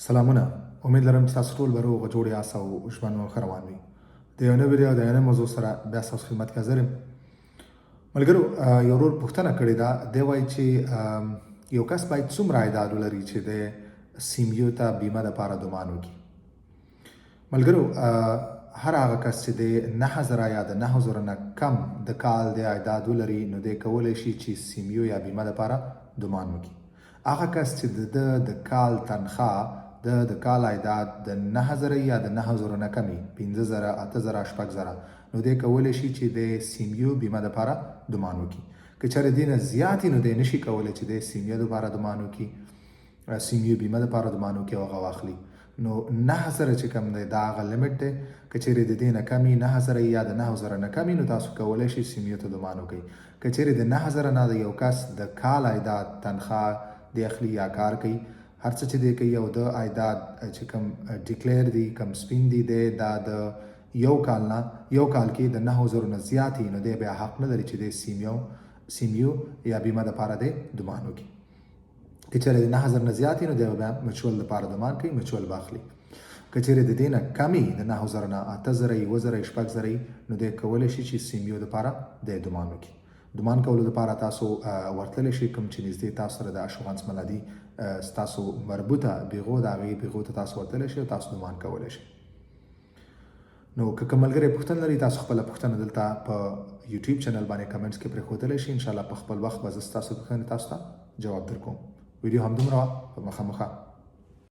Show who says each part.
Speaker 1: سلامونه. امید لرم چې تاسو ټول به روغ جوړ یاست او ژوند مو ښه روان وي. د یو نوې ویډیو د یو نوې موضوع سره بیا ستاسو خدمت کې حاضر یم. ملګرو، یو ورور پوښتنه کړې ده. دی وایي چې یو کس باید څومره عاید ولري چې د سیمیو ته بیمه دپاره ډومان وکړي. ملګرو، هر هغه کس چې د 9000 یا د 9000 نه کم د کال د عاید ولري نو دی کولی شي چې سیمیو یا بیمه دپاره ډومان وکړي. هغه کس چې د کال تنخواه د کال عایدات د 9000 یا د 9000 نه کمی 5000 8000 شپږزره نو دی کولی شي چې د سیمیو بیمه دپاره ډومان وکړي. که چېرې دې نه زیات نو دی نشي کولی چې د سیمیو دپاره ډومان وکړي، سیمیو بیمه دپاره ډومان وکړي او هغه واخلي. نو 9000 چې کوم دی دا هغه لیمټ دی. که چېرې د دې نه کمی 9000 یا د 9000 نه کمی نو تاسو کولی شئ سیمیو ته ډومان وکړئ. که چېرې د 9000 نه د یو کس د کال عایدات تنخواه د اخلي یا کار کوي، هر څه چې دی کوي او د عایدات چې کوم ډیکلیر دی، کوم سپین دی دا د یو کال کې د 9000 نه زیات نو دی بیا حق نه لري چې د سیمیو یا بیمه دپاره دی ډومان وکړي. که چېرې د 9000 نه زیات نو دی بیا مچول دپاره ډومان کوي، مچول به اخلي. که چېرې د دې نه کمې د 9000 نه 8000 1000 شپږزره نو دی کولی شي چې سیمیو دپاره دی ډومان وکړي. ډومان کولو دپاره تاسو ورتللی شئ کوم چې نږدې تاسو سره د اشورانس ملادي ستاسو مربوطه بیغو د هغې بیغو ته تاسو ورتللی شئ او تاسو ډومان کولی شئ. نو که کوم ملګری پوښتنه لري تاسو خپله پوښتنه دلته په یوټیوب چینل باندې کمنټس کې پرېښودلی شئ. انشاءالله په خپل وخت به زه ستاسو پوښتنې تاسو ته جواب درکوم. ویډیو همدومره وه. په مخه